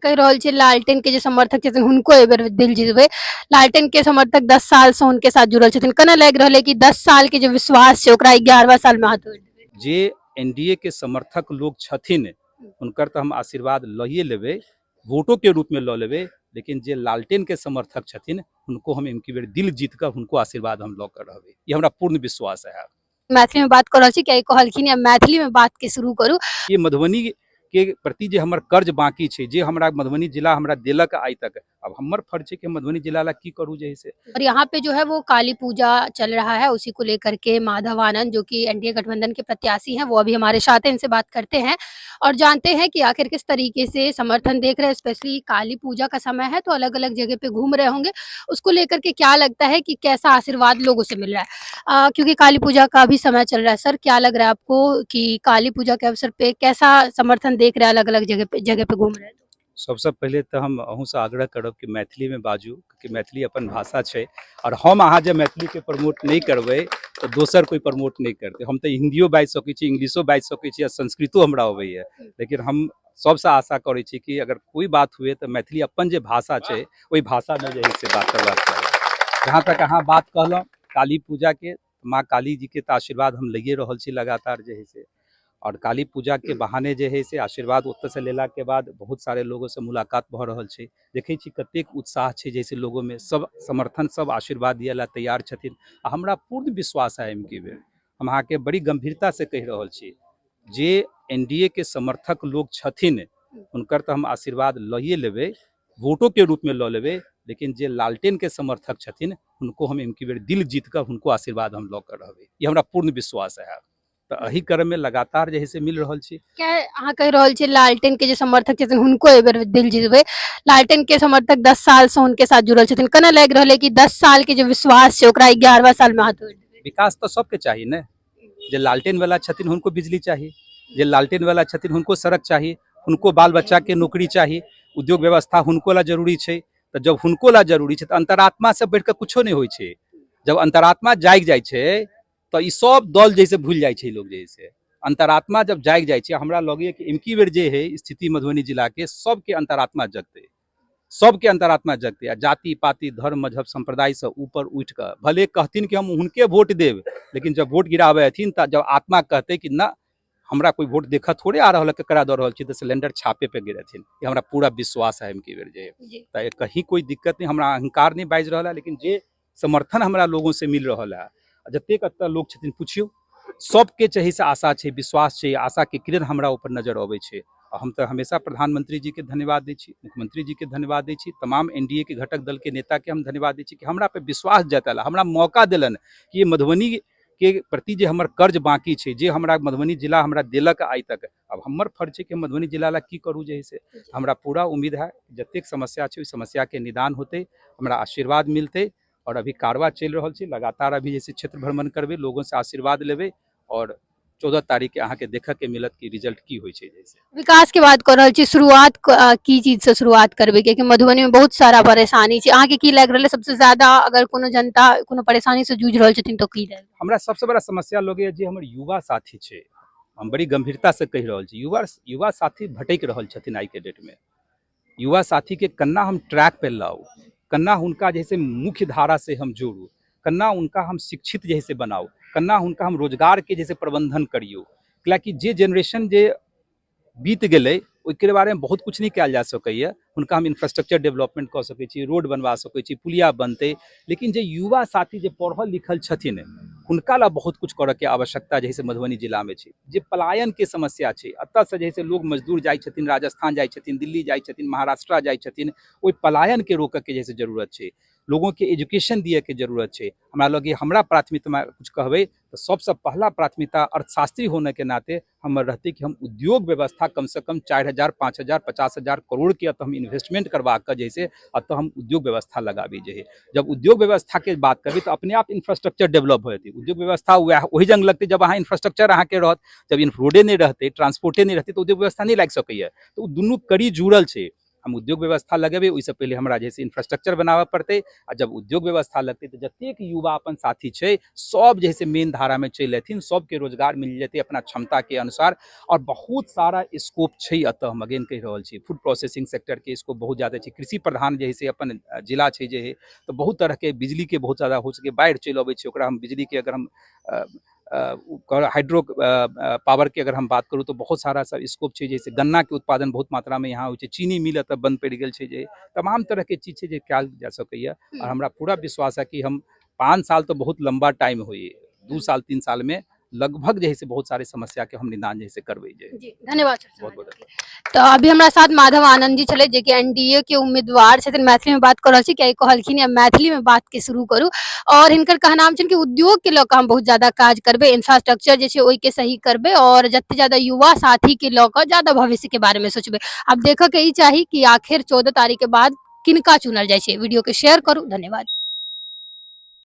कहि रहल छै लालटेन के जे समर्थक छथिन हुनको एहि बेर दिल जीतबै। लालटेन के समर्थक 10 साल से उनके साथ जुड़ल छथिन, केना लागि रहल है कि 10 साल के जो विश्वास छै ओकरा 11वां साल में हाथ जे एनडीए के समर्थक लोग छथिन हुनकर तो हम आशीर्वाद लइए लेबै, वोटों के रूप में लऽ लेबै, लेकिन जे लालटेन के समर्थक छथिन हुनको हम इनकी बेर दिल जीत कर हुनको आशीर्वाद हम लऽ कर रहबै, ये हमरा पूर्ण विश्वास है। मैथिली में बात कर रहल छी, किया कहलखिन या मैथिली में बात के शुरू करू। ये मधुबनी के प्रति जे हमर कर्ज बाकी छै, जे हमरा मधुबनी जिला हमरा देलक आइ तक, अब हमर फर्ज छै कि मधुबनी जिला ला की करूँ जैसे। और यहाँ पे जो है वो काली पूजा चल रहा है, उसी को लेकर के माधव आनंद जो कि एनडीए गठबंधन के प्रत्याशी हैं वो अभी हमारे साथ हैं, इनसे बात करते हैं और जानते हैं कि आखिर किस तरीके से समर्थन देख रहे हैं। स्पेशली काली पूजा का समय है तो अलग अलग जगह पे घूम रहे होंगे, उसको लेकर के क्या लगता है कि कैसा आशीर्वाद लोगों से मिल रहा है, क्योंकि काली पूजा का भी समय चल रहा है। सर क्या लग रहा है आपको कि काली पूजा के अवसर पे कैसा समर्थन देख रहे हैं, अलग अलग जगह पे घूम रहे हैं? सबसे पहले तो हम अहूँ से आग्रह करब कि मैथिली में बाजू, कि मैथिली अपन भाषा है और हम अहाँ जब मैथिली के प्रमोट नहीं करबै तो दोसर कोई प्रमोट नहीं करते। हम तो हिंदियो बाजि सकै छी, इंग्लिशो बाजि सकै छी, संस्कृतो हमरा अबैया, लेकिन हम सबसे आशा करै छी कि अगर कोई बात हुए तो मैथिली अपन जे भाषा है वही भाषा में जे है से बात करबाक चाही। जहाँ तक अहाँ बात कहलहुँ काली पूजा के, माँ काली जी के तो आशीर्वाद हम लइए रहल छी लगातार जे है से, और काली पूजा के बहाने जे है से आशीर्वाद ओतऽ से लेला के बाद बहुत सारे लोगों से मुलाकात भ रहल छै, देखै छी कतेक उत्साह छै जैसे लोगों में, सब समर्थन सब आशीर्वाद दिए ला तैयार छथिन। आ हमरा पूर्ण विश्वास है इनकी बेर, हम अहाँ के बड़ी गंभीरता से कहि रहल छी, जे एनडीए के समर्थक लोग छथिन हुनकर तो हम आशीर्वाद लइए लेबै, वोटों के रूप में लऽ लेबै, लेकिन जे लालटेन के समर्थक छथिन हुनको हम इनकी बेर दिल जीत कर हुनको आशीर्वाद हम लऽ कर रहबै, ये हमरा पूर्ण विश्वास है। तो एही क्रम में लगातार जे से मिल रहल छी। क्या अहाँ कहि रहल छी लालटेन के जे समर्थक छथिन हुनको एहि बेर दिल जीतबै। लालटेन के समर्थक 10 साल से उनके साथ जुड़ल छथिन, केना लागि रहल है कि 10 साल के जो विश्वास छै ओकरा 11वां साल में हाथ विकास तो सबके चाहिए ने, जे लालटेन वाला छथिन हुनको बिजली चाहिए, जे लालटेन वाला छथिन हुनको सड़क चाहिए, हुनको बाल बच्चा के नौकरी चाहिए, उद्योग व्यवस्था हुनको ला जरूरी छै। तो जब हुनको ला जरूरी छै तो अंतरात्मा से बढ़ के कुछो नहीं होइ छै। जब अंतरात्मा जाग जाय छै तो ई सब दल जैसे भूल जाय छै लोग, जैसे अंतरात्मा जब जाग जाय छै, हमरा लगे कि इनकी बेर जे है स्थिति मधुबनी जिला के सबके अंतरात्मा जगते, सबके अंतरात्मा जगते, आ जाति पाति धर्म मजहब संप्रदाय से ऊपर उठ कर भले कहथिन कि हम उनके वोट देव, लेकिन जब वोट गिरावे हथिन तो जब आत्मा कहते कि ना हमरा कोई वोट देखा थोड़े आ रहा है, ककरा दऽ रहल छी, तो सिलेंडर छापे पे गिरेथिन, ये हमरा पूरा विश्वास है इनकी बेर जे, तो कहीं कोई दिक्कत नहीं, हमरा अहंकार नहीं बाजि रहा है, लेकिन जे समर्थन हमरा लोगों से मिल रहा है, जतेक एतऽ लोग छथिन पुछियो सबके चाही से आशा छै, विश्वास छै, आशा के किरण हमरा ऊपर नजर अबै छै। हम तो हमेशा प्रधानमंत्री जी के धन्यवाद दै छी, मुख्यमंत्री जी के धन्यवाद दै छी, तमाम एनडीए के घटक दल के नेता के हम धन्यवाद दै छी कि हमरा पे विश्वास जतल, हमरा मौका दिलन कि ये मधुबनी के प्रति जे हमर कर्ज बाकी छै, जे हमरा मधुबनी जिला हमरा देलक आइ तक, अब हमर फर्ज छै कि मधुबनी जिला ला की करूँ जे से। हमरा पूरा उम्मीद है जतेक समस्या छै ओहि समस्या के निदान होते, हमरा आशीर्वाद मिलते, और अभी कारवा चल रहा छै लगातार, अभी जैसे क्षेत्र भ्रमण करबे, लोगों से आशीर्वाद लेबे, और 14 तारीख के अहाँ के देखे के मिलत कि रिजल्ट की होइ छै। जैसे विकास के बात कर रहल छी, शुरुआत की चीज से शुरुआत करबे, क्योंकि मधुबनी में बहुत सारा परेशानी छै, अहाँ के की लग रहल है सबसे ज्यादा, अगर कोनो जनता कोनो परेशानी से जूझ रहल छथिन तो की लग? हमरा सबसे बड़ा समस्या लगे जे हमर युवा साथी छै, हम बड़ी गंभीरता से कहि रहल छी, युवा साथी भटक रहल छथिन आइ के डेट में। युवा साथी के कन्ना हम ट्रैक पे लाऊ, कन्ना उनका जैसे मुख्य धारा से हम जोड़ू, कन्ना उनका हम शिक्षित जैसे बनाऊ, कन्ना उनका हम रोजगार के जैसे प्रबंधन करियो, कि जे जनरेशन जे बीत गए ओके बारे में बहुत कुछ नहीं कल जा सकैया, हुनका हम इंफ्रास्ट्रक्चर डेवलपमेंट कर सकै छी, रोड बनवा सकै छी, पुलिया बनते, लेकिन जे युवा साथी जे पढ़ल लिखल छथिन हुनका ला बहुत कुछ करे के आवश्यकता जैसे मधुबनी जिला में छै। जे पलायन के समस्या छै, अतः से जैसे लोग मजदूर जाय छथिन, राजस्थान जाय छथिन, दिल्ली जाय छथिन, महाराष्ट्र जाय छथिन, ओइ पलायन के रोके के जैसे जरूरत छै, लोगों के एजुकेशन दिए के जरूरत है। हमरा लगे हमरा प्राथमिकता कुछ कहबे तो सबसे पहला प्राथमिकता अर्थशास्त्री होने के नाते हम रहते कि हम उद्योग व्यवस्था कम से कम 4,000 5,000 50,000 करोड़ के हम इन्वेस्टमेंट करवा कर जैसे अतः हम उद्योग व्यवस्था लगाबी जे। जब उद्योग व्यवस्था के बात करी तो अपने आप इंफ्रास्ट्रक्चर डेवलप होती, उद्योग व्यवस्था वही जंग लगते जब अहाँ इंफ्रास्ट्रक्चर अहाँ के रहत, जब रोडे नहीं रहते, ट्रांसपोर्टे नहीं रहते तो उद्योग व्यवस्था नहीं लग सकै। तो दुनू कड़ी जुड़ल है। हम उद्योग व्यवस्था लगेबे ओहिसँ पहिले हमरा जे छै इंफ्रास्ट्रक्चर बनाबऽ पड़तै आ जब उद्योग व्यवस्था लगतै तऽ जतेक युवा अपन साथी छै सब जे छै मेन धारामे चलि अयथिन, सबके रोजगार मिल जेतै अपना क्षमताके अनुसार। और बहुत सारा स्कोप छै एतऽ, हम अगेन कहि रहल छी फूड प्रोसेसिंग सेक्टरके स्कोप बहुत ज़्यादा छै। कृषि प्रधान जे है से अपन जिला छै जे है, तऽ बहुत तरहके बिजलीके बहुत ज़्यादा हो सके, बाढ़ि चलि अबै छै ओकरा हम बिजलीके अगर हम हाइड्रो पावरके अगर हम बात करूँ तो बहुत सारा सब स्कोप छै। जैसे गन्नाके उत्पादन बहुत मात्रामे यहाँ होइ छै, चीनी मिल एतऽ बंद पड़ि गेल छै, जे तमाम तरहके चीज छै जे कयल जा सकैए। और हमरा पूरा विश्वास है कि हम 5 साल तो बहुत लंबा टाइम होइए, 2 साल 3 साल में लगभग जे है से बहुत सारे समस्या के हम निदान जे है से करबै। जी धन्यवाद सर। बहुत बहुत तो अभी हमारा साथ माधव आनंद जी छले जे कि एनडीए के उम्मीदवार छथिन। मैथिली में बात कर रहल छी, किया कहलखिन या मैथिली में बात के शुरू करूँ। और हिनकर कहनाम छनि कि उद्योग के लऽ कऽ हम बहुत ज्यादा काज करबै, इंफ्रास्ट्रक्चर जे छै ओहि के सही करबै और जते ज्यादा युवा साथी के लऽ कऽ ज्यादा भविष्य के बारे में सोचबै। अब देखऽ के ई चाही कि आखिर 14 तारीख के बाद किनका चुनल जाइ छै। वीडियो के शेयर करू, धन्यवाद।